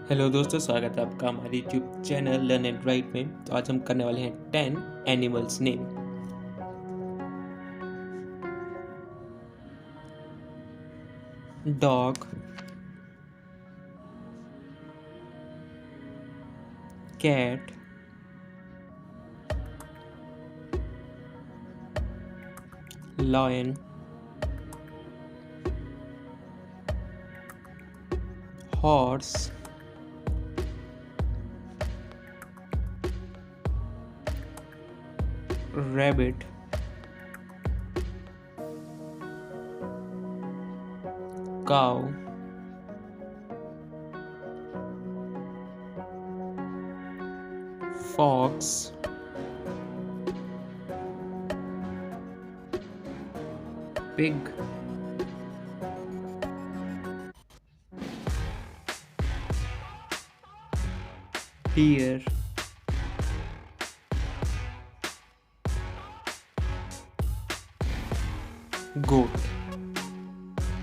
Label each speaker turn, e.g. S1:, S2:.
S1: Hello दोस्तों, स्वागत है आपका हमारे YouTube channel learn and write में। तो आज हम करने वाले हैं 10 animals name. Dog, cat, lion, horse, rabbit, cow, fox, pig, deer, goat।